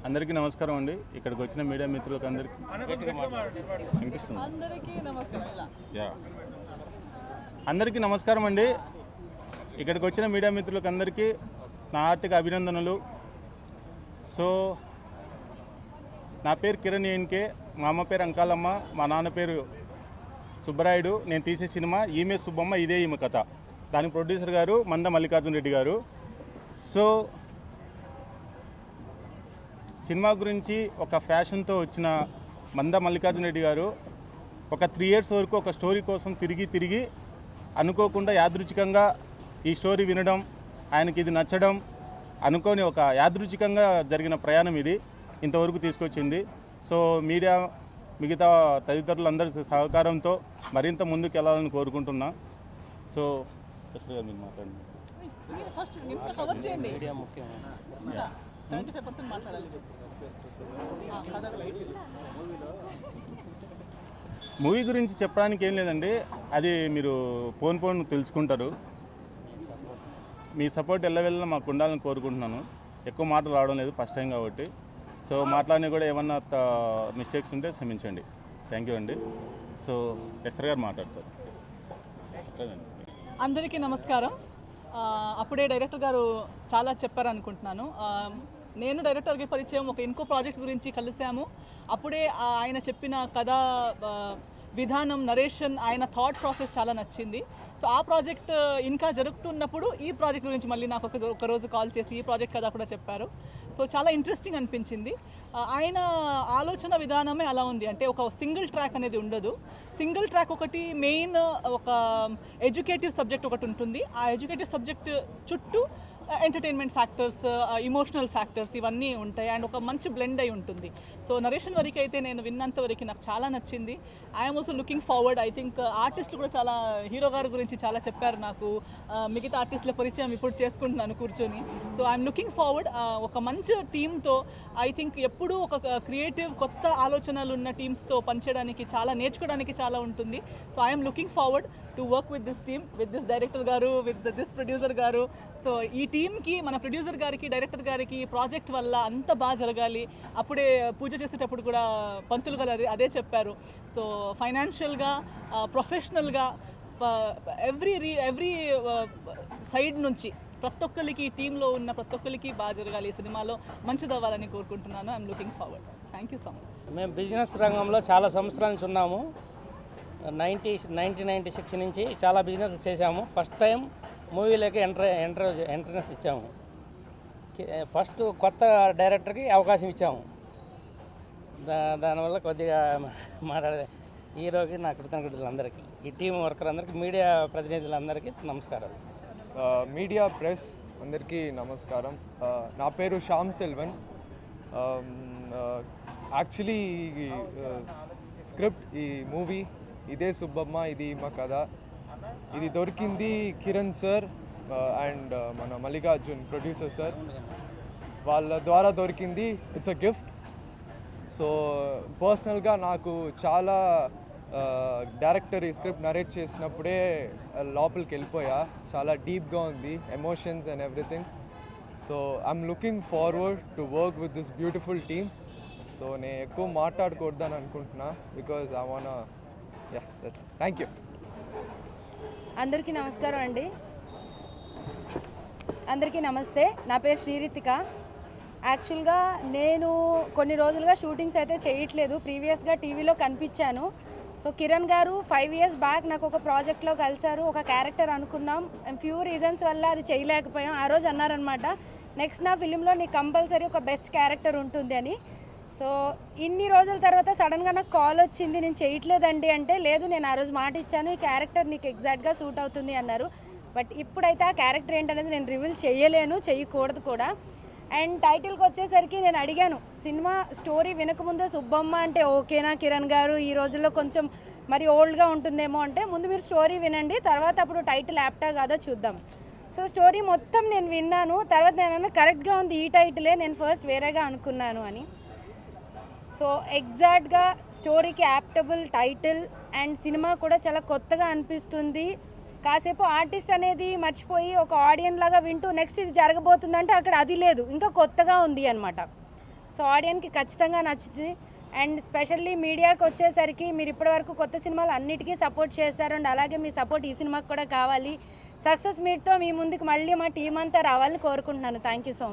అందరికీ నమస్కారం అండి. ఇక్కడికి వచ్చిన మీడియా మిత్రులకు అందరికీ అందరికీ నమస్కారం అండి. ఇక్కడికి వచ్చిన మీడియా మిత్రులకు అందరికీ నా హార్దిక అభినందనలు. సో నా పేరు కిరణ్ ఏన్కే, మా అమ్మ పేరు అంకాలమ్మ, మా నాన్న పేరు సుబ్బరాయుడు. నేను తీసే సినిమా ఈమె సుబ్బమ్మ ఇదే ఈమె కథ. దాని ప్రొడ్యూసర్ గారు మంద మల్లికార్జున రెడ్డి గారు. సో సినిమా గురించి ఒక ఫ్యాషన్తో వచ్చిన మంద మల్లికార్జున రెడ్డి గారు ఒక 3 years వరకు ఒక స్టోరీ కోసం తిరిగి అనుకోకుండా యాదృచ్ఛికంగా ఈ స్టోరీ వినడం, ఆయనకి ఇది నచ్చడం, అనుకోని ఒక యాదృచ్ఛికంగా జరిగిన ప్రయాణం ఇది ఇంతవరకు తీసుకొచ్చింది. సో మీడియా మిగతా తదితరులందరి సహకారంతో మరింత ముందుకు వెళ్ళాలని కోరుకుంటున్నా. సో మీరు మాట్లాడండి. మూవీ గురించి చెప్పడానికి ఏం లేదండి, అది మీరు పోన్ తెలుసుకుంటారు. మీ సపోర్ట్ ఎల్లవెళ్ళ మాకు ఉండాలని కోరుకుంటున్నాను. ఎక్కువ మాటలు రావడం లేదు, ఫస్ట్ టైం కాబట్టి. సో మాట్లాడినా కూడా ఏమన్నా మిస్టేక్స్ ఉంటే క్షమించండి. థ్యాంక్ యూ అండి. సో ఎస్టర్ గారు మాట్లాడతారు. అందరికీ నమస్కారం. అప్పుడే డైరెక్టర్ గారు చాలా చెప్పారు అనుకుంటున్నాను. నేను డైరెక్టర్కి పరిచయం ఒక ఇంకో ప్రాజెక్ట్ గురించి కలిసాము. అప్పుడే ఆయన చెప్పిన కథ విధానం, నరేషన్, ఆయన థాట్ ప్రాసెస్ చాలా నచ్చింది. సో ఆ ప్రాజెక్ట్ ఇంకా జరుగుతున్నప్పుడు ఈ ప్రాజెక్ట్ గురించి మళ్ళీ నాకు ఒక రోజు కాల్ చేసి ఈ ప్రాజెక్ట్ కథ కూడా చెప్పారు. సో చాలా ఇంట్రెస్టింగ్ అనిపించింది. ఆయన ఆలోచన విధానమే అలా ఉంది. అంటే ఒక సింగిల్ ట్రాక్ అనేది ఉండదు. సింగిల్ ట్రాక్ ఒకటి మెయిన్, ఒక ఎడ్యుకేటివ్ సబ్జెక్ట్ ఒకటి ఉంటుంది. ఆ ఎడ్యుకేటివ్ సబ్జెక్ట్ చుట్టూ ఎంటర్టైన్మెంట్ ఫ్యాక్టర్స్, ఇమోషనల్ ఫ్యాక్టర్స్ ఇవన్నీ ఉంటాయి. అండ్ ఒక మంచి బ్లెండ్ అయి ఉంటుంది. సో నరేషన్ వరకు అయితే నేను విన్నంత వరకు నాకు చాలా నచ్చింది. I'm also looking forward. I think ఆర్టిస్టులు కూడా చాలా, హీరో గారి గురించి చాలా చెప్పారు నాకు. మిగతా ఆర్టిస్టుల పరిచయం ఇప్పుడు చేసుకుంటున్నాను కూర్చొని. So I'm looking forward. ఒక మంచి టీమ్తో, ఐ థింక్ ఎప్పుడూ ఒక క్రియేటివ్ కొత్త ఆలోచనలు ఉన్న టీమ్స్తో పనిచేయడానికి, చాలా నేర్చుకోవడానికి చాలా ఉంటుంది. So I'm looking forward to work with this team, with this director గారు, విత్ దిస్ ప్రొడ్యూసర్ గారు. సో ఈ టీమ్కి, మన ప్రొడ్యూసర్ గారికి, డైరెక్టర్ గారికి ప్రాజెక్ట్ వల్ల అంత బాగా జరగాలి. అప్పుడే పూజ చేసేటప్పుడు కూడా పంతులు గారు అదే చెప్పారు. సో ఫైనాన్షియల్గా, ప్రొఫెషనల్గా, ఎవ్రీ సైడ్ నుంచి ప్రతి ఒక్కరికి, టీంలో ఉన్న ప్రతి ఒక్కరికి బాగా జరగాలి. ఈ సినిమాలో మంచిది అవ్వాలని కోరుకుంటున్నాను. I'm looking forward. Thank you so much. మేము బిజినెస్ రంగంలో చాలా సంవత్సరాల నుంచి ఉన్నాము. 1996 నుంచి చాలా బిజినెస్ చేశాము. ఫస్ట్ టైం మూవీలోకి ఎంట్రన్స్ ఇచ్చాము. ఫస్ట్ కొత్త డైరెక్టర్కి అవకాశం ఇచ్చాము. దానివల్ల కొద్దిగా మాట్లాడే హీరోకి నా కృతజ్ఞతలు అందరికీ, ఈ టీం వర్కర్ అందరికీ, మీడియా ప్రతినిధులందరికీ నమస్కారాలు. మీడియా ప్రెస్ అందరికీ నమస్కారం. నా పేరు శ్యామ్ సెల్వన్. యాక్చువల్లీ స్క్రిప్ట్, ఈ మూవీ ఇదే సుబ్బమ్మ ఇది మా కథ, ఇది దొరికింది కిరణ్ సార్ అండ్ మన మల్లికార్జున్ ప్రొడ్యూసర్ సార్ వాళ్ళ ద్వారా దొరికింది. It's a gift. సో పర్సనల్గా నాకు చాలా డైరెక్టర్ ఈ స్క్రిప్ట్ నరేట్ చేసినప్పుడే లోపలికి వెళ్ళిపోయా. చాలా డీప్గా ఉంది, emotions and everything. So I'm looking forward to work with this beautiful team. So నేను ఎక్కువ మాట్లాడకూడదని అనుకుంటున్నా, because I want that's. Thank you. అందరికీ నమస్కారం అండి. అందరికీ నమస్తే. నా పేరు శ్రీరితిక. యాక్చువల్గా నేను కొన్ని రోజులుగా షూటింగ్స్ అయితే చేయట్లేదు. ప్రీవియస్గా టీవీలో కనిపించాను. సో కిరణ్ గారు 5 years బ్యాక్ నాకు ఒక ప్రాజెక్ట్లో కలిశారు. ఒక క్యారెక్టర్ అనుకున్నాం, ఫ్యూ రీజన్స్ వల్ల అది చేయలేకపోయాం. ఆ రోజు అన్నారనమాట, నెక్స్ట్ నా ఫిలింలో నీకు కంపల్సరీ ఒక బెస్ట్ క్యారెక్టర్ ఉంటుంది అని. సో ఇన్ని రోజుల తర్వాత సడన్గా నాకు కాల్ వచ్చింది, నేను చేయట్లేదండి అంటే, లేదు నేను ఆ రోజు మాట ఇచ్చాను, ఈ క్యారెక్టర్ నీకు ఎగ్జాక్ట్గా సూట్ అవుతుంది అన్నారు. బట్ ఇప్పుడైతే ఆ క్యారెక్టర్ ఏంటనేది నేను రివీల్ చేయలేను, చేయకూడదు కూడా. అండ్ టైటిల్కి వచ్చేసరికి నేను అడిగాను, సినిమా స్టోరీ వినకముందే సుబ్బమ్మ అంటే ఓకేనా కిరణ్ గారు, ఈ రోజుల్లో కొంచెం మరి ఓల్డ్గా ఉంటుందేమో అంటే, ముందు మీరు స్టోరీ వినండి, తర్వాత అప్పుడు టైటిల్ యాప్టా కాదా చూద్దాం. సో స్టోరీ మొత్తం నేను విన్నాను. తర్వాత నేను కరెక్ట్గా ఉంది ఈ టైటిలే, నేను ఫస్ట్ వేరేగా అనుకున్నాను అని. సో ఎగ్జాక్ట్గా స్టోరీకి యాప్టబుల్ టైటిల్ అండ్ సినిమా కూడా చాలా కొత్తగా అనిపిస్తుంది. కాసేపు ఆర్టిస్ట్ అనేది మర్చిపోయి ఒక ఆడియన్ లాగా వింటూ నెక్స్ట్ ఇది జరగబోతుందంటే అక్కడ అది లేదు, ఇంకా కొత్తగా ఉంది అనమాట. సో ఆడియన్స్కి ఖచ్చితంగా నచ్చుతుంది. అండ్ స్పెషల్లీ మీడియాకి వచ్చేసరికి మీరు ఇప్పటివరకు కొత్త సినిమాలు అన్నిటికీ సపోర్ట్ చేశారు అండ్ అలాగే మీ సపోర్ట్ ఈ సినిమాకి కూడా కావాలి. సక్సెస్ మీట్తో మీ ముందుకు మళ్ళీ మా టీం అంతా రావాలని కోరుకుంటున్నాను. Thank you so much.